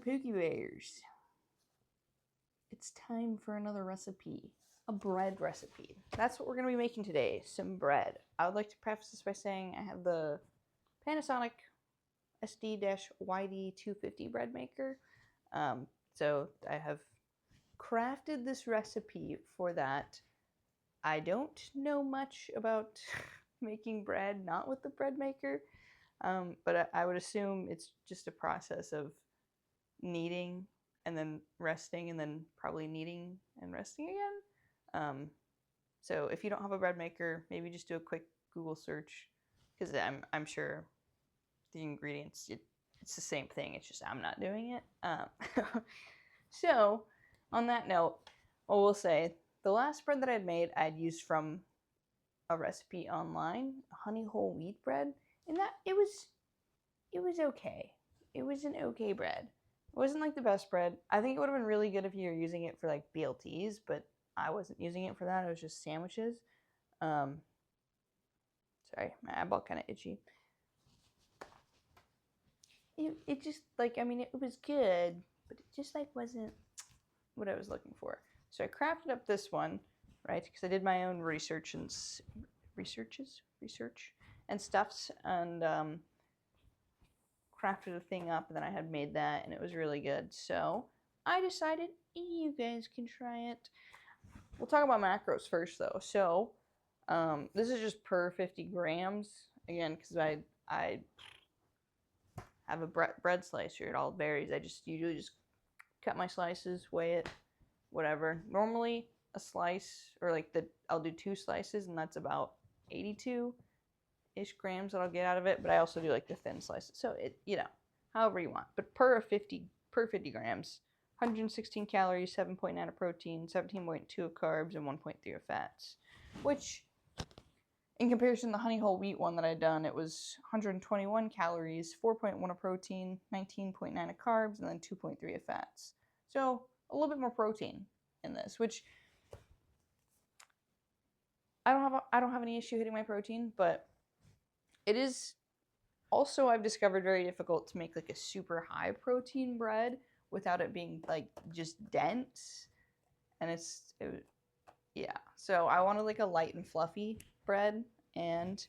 Pookie Bears. It's time for another recipe. A bread recipe. That's what we're going to be making today. Some bread. I would like to preface this by saying I have the Panasonic SD-YD250 bread maker. So I have crafted this recipe for that. I don't know much about making bread, not with the bread maker, but I would assume it's just a process of kneading and then resting and then probably kneading and resting again. So if you don't have a bread maker, maybe just do a quick Google search, because I'm sure the ingredients, it's the same thing. It's just I'm not doing it. So on that note, I will say the last bread that I'd made, I'd used from a recipe online, honey whole wheat bread, and that it was okay. It was an okay bread. It wasn't like the best bread. I think it would have been really good if you were using it for like BLTs, but I wasn't using it for that. It was just sandwiches. Sorry, my eyeball kind of itchy. It just like, I mean, it was good, but it just like wasn't what I was looking for. So I crafted up this one, right? Because I did my own research and stuffs, and crafted a thing up, and then I had made that, and it was really good. So I decided you guys can try it. We'll talk about macros first, though. So this is just per 50 grams. Again, because I have a bread slicer. It all varies. I just usually just cut my slices, weigh it, whatever. Normally a slice, or like I'll do 2 slices, and that's about 82-ish grams that I'll get out of it. But I also do like the thin slices. So it, however you want. But per 50 grams, 116 calories, 7.9 of protein, 17.2 of carbs, and 1.3 of fats. Which, in comparison to the honey whole wheat one that I'd done, it was 121 calories, 4.1 of protein, 19.9 of carbs, and then 2.3 of fats. So a little bit more protein in this, which I don't have any issue hitting my protein, but it is also, I've discovered, very difficult to make like a super high protein bread without it being like just dense. And yeah. So I wanted like a light and fluffy bread, and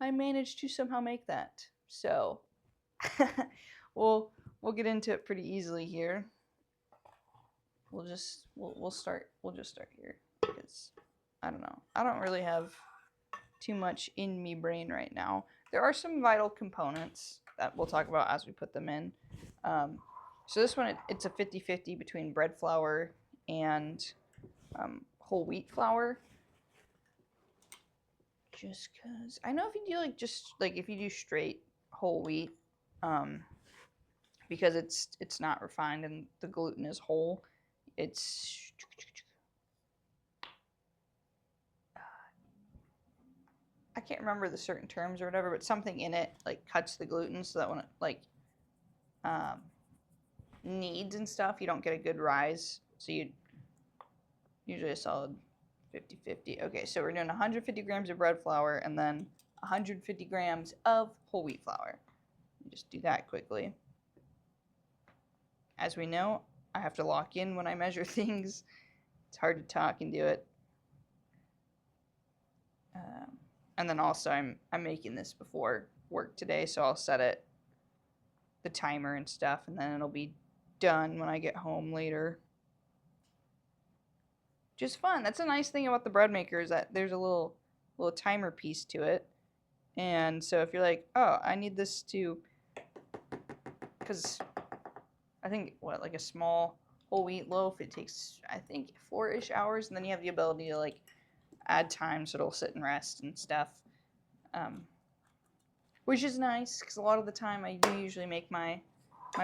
I managed to somehow make that. So we'll get into it pretty easily here. We'll just start here, because I don't know. I don't really have too much in me brain right now. There are some vital components that we'll talk about as we put them in. So this one, it's a 50-50 between bread flour and whole wheat flour. Just because I know if you do if you do straight whole wheat, because it's not refined and the gluten is whole, it's I can't remember the certain terms or whatever, but something in it like cuts the gluten so that when it like kneads and stuff, you don't get a good rise. So you usually a solid 50-50. Okay, so we're doing 150 grams of bread flour and then 150 grams of whole wheat flour. Just do that quickly. As we know, I have to lock in when I measure things. It's hard to talk and do it. And then also I'm making this before work today, so I'll set the timer and stuff, and then it'll be done when I get home later. Just fun. That's a nice thing about the bread maker, is that there's a little timer piece to it. And so if you're like, oh, I need this to, because I think like a small whole wheat loaf, it takes I think 4-ish hours, and then you have the ability to like add time so it'll sit and rest and stuff, which is nice, because a lot of the time I do usually make my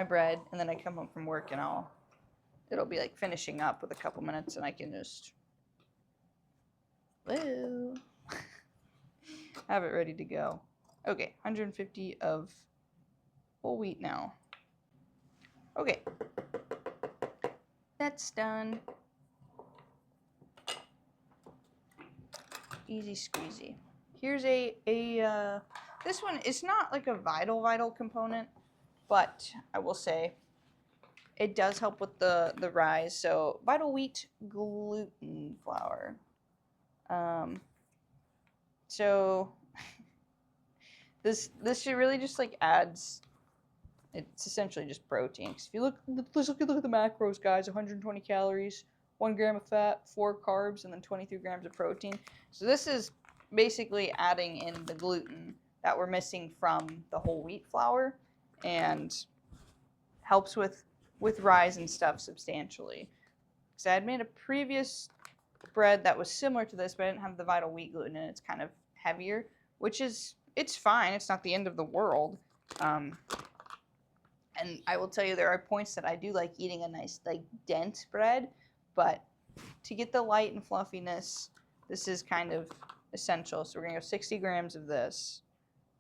bread, and then I come home from work and it'll be like finishing up with a couple minutes, and I can just have it ready to go. Okay, 150 of whole wheat now. Okay, that's done. Easy squeezy. Here's this one is not like a vital component, but I will say it does help with the rise. So vital wheat gluten flour. So this should really just like adds. It's essentially just protein. 'Cause if you look at the macros, guys, 120 calories, 1 gram of fat, 4 carbs, and then 23 grams of protein. So this is basically adding in the gluten that we're missing from the whole wheat flour, and helps with rise and stuff substantially. So I had made a previous bread that was similar to this, but I didn't have the vital wheat gluten, and it's kind of heavier, which is, it's fine. It's not the end of the world. And I will tell you, there are points that I do like eating a nice, like, dense bread, but to get the light and fluffiness, this is kind of essential. So we're going to go 60 grams of this.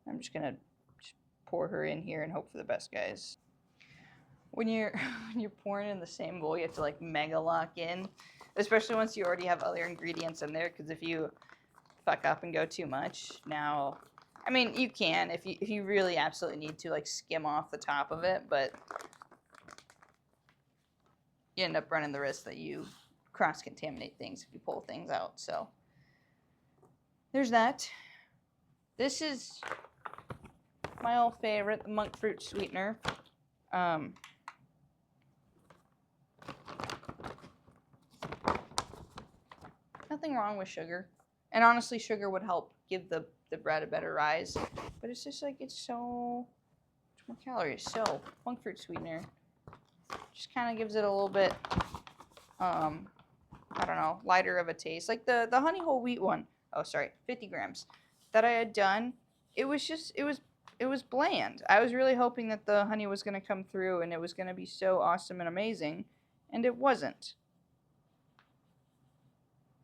I'm just going to pour her in here and hope for the best, guys. When you're pouring in the same bowl, you have to, like, mega lock in, especially once you already have other ingredients in there, because if you fuck up and go too much, now... I mean, you can if you really absolutely need to, like, skim off the top of it, but you end up running the risk that you cross-contaminate things if you pull things out. So there's that. This is my old favorite, the monkfruit sweetener. Nothing wrong with sugar, and honestly, sugar would help give the bread a better rise, but it's just like, it's so much more calories. So monkfruit sweetener just kind of gives it a little bit I don't know, lighter of a taste. Like the honey whole wheat one, oh sorry, 50 grams that I had done, it was just, it was bland. I was really hoping that the honey was going to come through and it was going to be so awesome and amazing, and it wasn't.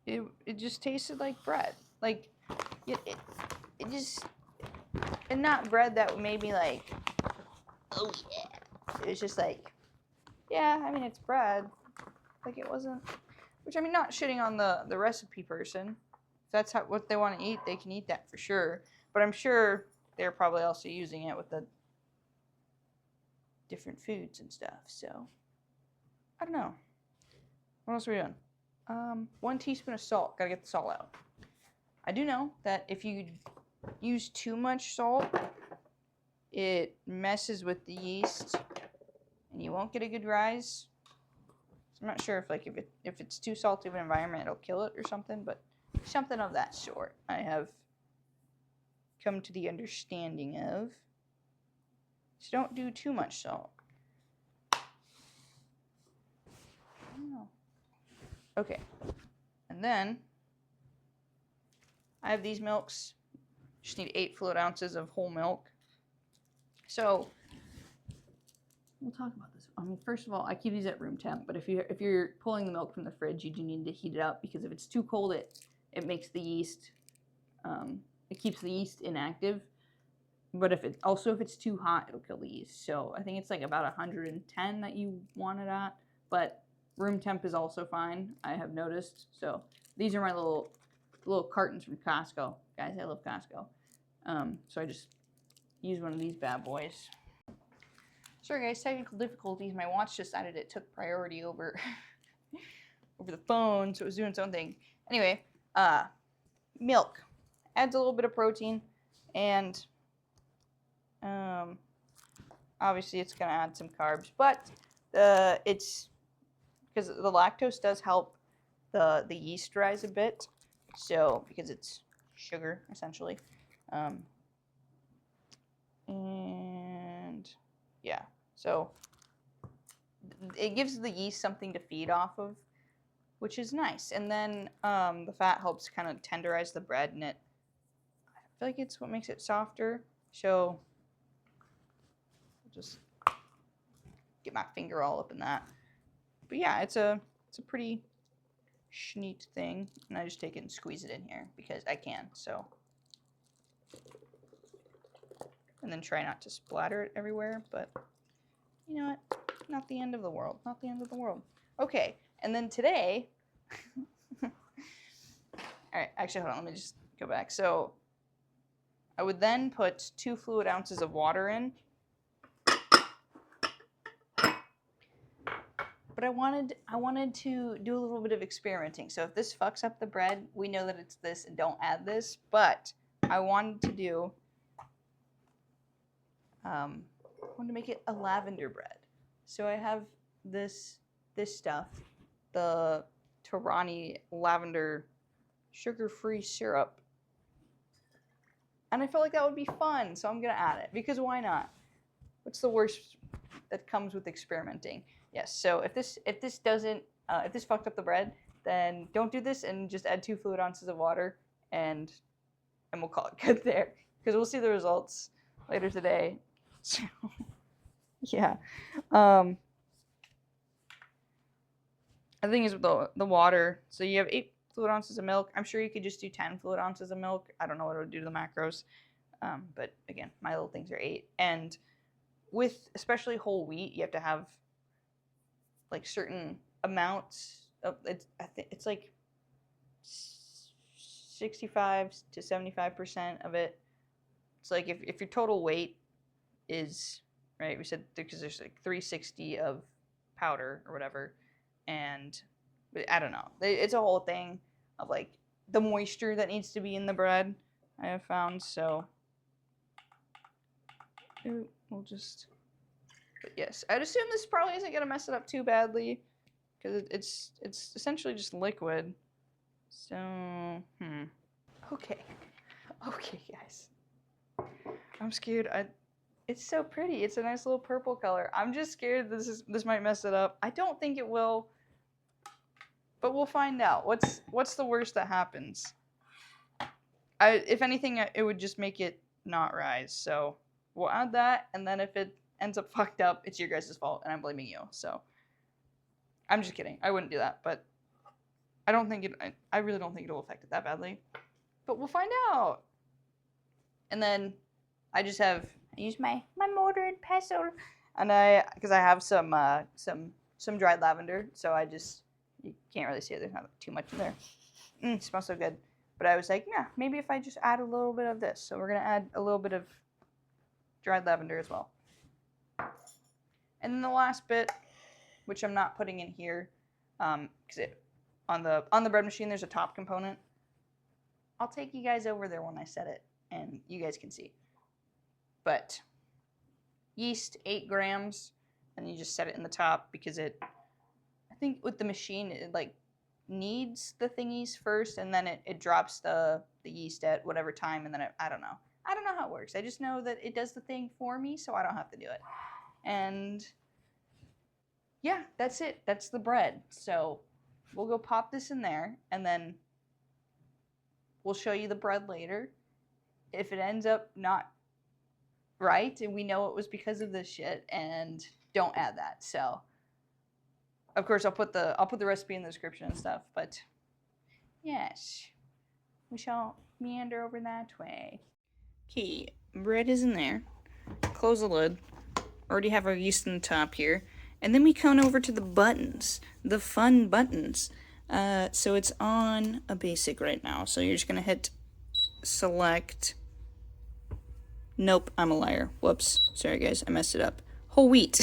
It just tasted like bread. Like it just, and not bread that made me like, oh yeah. It was just like, yeah, I mean, it's bread. Like, it wasn't, which, I mean, not shitting on the recipe person. If that's what they want to eat, they can eat that for sure. But I'm sure they're probably also using it with the different foods and stuff. So, I don't know. What else are we doing? 1 teaspoon of salt. Gotta get the salt out. I do know that if you use too much salt, it messes with the yeast and you won't get a good rise. So I'm not sure if, like, if it's too salty of an environment, it'll kill it or something, but something of that sort I have come to the understanding of. So don't do too much salt. I don't know. Okay. And then I have these milks. Just need 8 fluid ounces of whole milk. So we'll talk about this. I mean, first of all, I keep these at room temp, but if you're pulling the milk from the fridge, you do need to heat it up, because if it's too cold, it makes the yeast, it keeps the yeast inactive. But if it's too hot, it'll kill the yeast. So I think it's like about 110 that you want it at, but room temp is also fine, I have noticed. So these are my little cartons from Costco. Guys, I love Costco. So I just use one of these bad boys. Sorry guys, technical difficulties. My watch decided it took priority over the phone, so it was doing its own thing. Anyway, milk adds a little bit of protein, and obviously it's gonna add some carbs, but it's because the lactose does help the yeast rise a bit. So because it's sugar essentially, and yeah, so it gives the yeast something to feed off of, which is nice. And then the fat helps kind of tenderize the bread, and I feel like it's what makes it softer. So I'll just get my finger all up in that. But yeah, it's a pretty neat thing, and I just take it and squeeze it in here because I can. So, and then try not to splatter it everywhere, but you know what? Not the end of the world. Not the end of the world. Okay, and then today, all right, actually, hold on, let me just go back. So I would then put 2 fluid ounces of water in. but I wanted to do a little bit of experimenting. So if this fucks up the bread, we know that it's this and don't add this. But I wanted to do, I wanted to make it a lavender bread. So I have this stuff, the Torani lavender sugar-free syrup. And I felt like that would be fun, so I'm gonna add it, because why not? What's the worst that comes with experimenting? Yes, so if this doesn't, if this fucked up the bread, then don't do this and just add 2 fluid ounces of water, and we'll call it good there, because we'll see the results later today. So, yeah. The thing is with the water, so you have 8 fluid ounces of milk. I'm sure you could just do 10 fluid ounces of milk. I don't know what it would do to the macros. But again, my little things are 8. And with especially whole wheat, you have to have like certain amounts of it's like 65 to 75% of it. It's like if your total weight is, right, we said because there's like 360 of powder or whatever. And I don't know. It's a whole thing of like the moisture that needs to be in the bread, I have found. So we'll just, but yes, I'd assume this probably isn't gonna mess it up too badly because it's essentially just liquid. So okay, guys, I'm scared. It's so pretty. It's a nice little purple color. I'm just scared this might mess it up. I don't think it will. But we'll find out. What's the worst that happens? If anything, it would just make it not rise. So we'll add that, and then if it ends up fucked up, it's your guys' fault, and I'm blaming you. So I'm just kidding. I wouldn't do that, but I don't think I really don't think it'll affect it that badly. But we'll find out. And then I use my mortar and pestle, and because I have some dried lavender, so you can't really see it. There's not too much in there. It smells so good. But I was like, yeah, maybe if I just add a little bit of this. So we're going to add a little bit of dried lavender as well. And then the last bit, which I'm not putting in here, because on the bread machine there's a top component. I'll take you guys over there when I set it, and you guys can see. But yeast, 8 grams, and you just set it in the top because I think with the machine, it like needs the thingies first, and then it drops the yeast at whatever time, and then I don't know how it works. I just know that it does the thing for me, so I don't have to do it. And yeah, that's it. That's the bread. So we'll go pop this in there, and then we'll show you the bread later. If it ends up not right, and we know it was because of this shit, and don't add that. So of course I'll put the recipe in the description and stuff, but yes, we shall meander over that way. Okay, bread is in there. Close the lid. Already have our yeast in the top here. And then we come over to the buttons, the fun buttons. So it's on a basic right now. So you're just gonna hit select. Nope, I'm a liar. Whoops. Sorry guys, I messed it up. Whole wheat.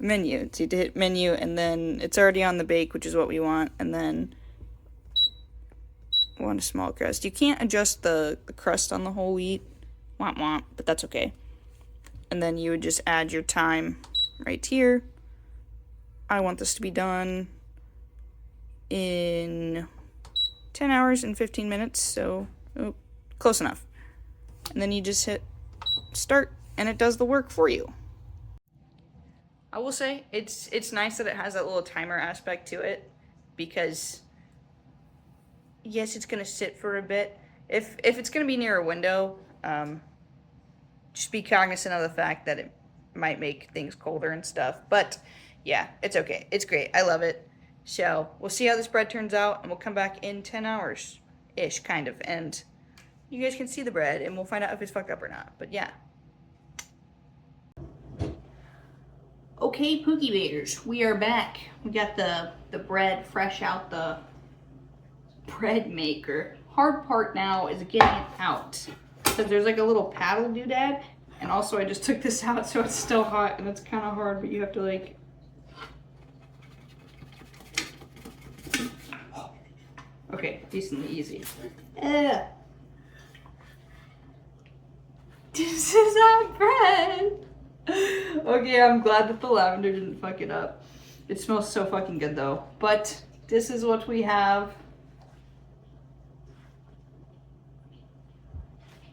Menu. So you hit menu, and then it's already on the bake, which is what we want. And then we want a small crust. You can't adjust the crust on the whole wheat. Womp womp, but that's okay. And then you would just add your time right here. I want this to be done in 10 hours and 15 minutes, so close enough. And then you just hit start, and it does the work for you. I will say it's nice that it has that little timer aspect to it, because yes, it's gonna sit for a bit. If it's gonna be near a window, just be cognizant of the fact that it might make things colder and stuff. But yeah, it's okay. It's great. I love it. So we'll see how this bread turns out, and we'll come back in 10 hours ish, kind of, and you guys can see the bread, and we'll find out if it's fucked up or not. But yeah. Okay, Pookie Baiters, we are back. We got the bread fresh out the bread maker. Hard part now is getting it out, because there's like a little paddle doodad, and also I just took this out, so it's still hot, and it's kind of hard, but you have to like Okay, decently easy. This is our bread. Okay, I'm glad that the lavender didn't fuck it up. It smells so fucking good though. But this is what we have.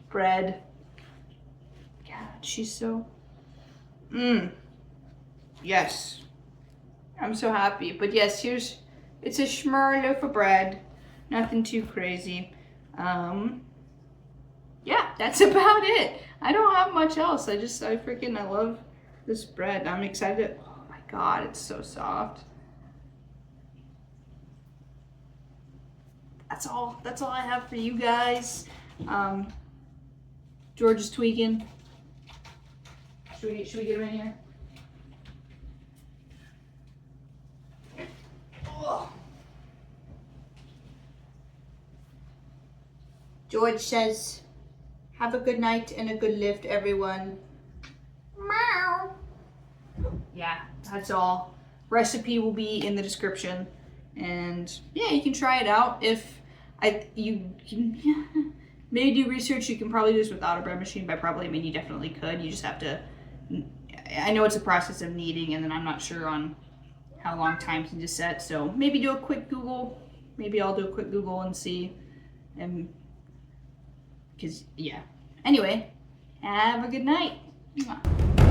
Bread. God, she's so... Yes. I'm so happy. But yes, here's... It's a schmur loaf of bread. Nothing too crazy. Yeah, that's about it. I don't have much else. I love this bread. I'm excited. Oh my God, it's so soft. That's all I have for you guys. George is tweaking. Should we get him in here? Oh. George says, have a good night and a good lift, everyone. Meow. Yeah, that's all. Recipe will be in the description. And yeah, you can try it out. If you can maybe do research, you can probably do this without a bread machine. By probably, I mean you definitely could. You just have to, I know it's a process of kneading, and then I'm not sure on how long times you just set. So maybe do a quick Google. Maybe I'll do a quick Google and see. And because, yeah. Anyway, have a good night. Mwah.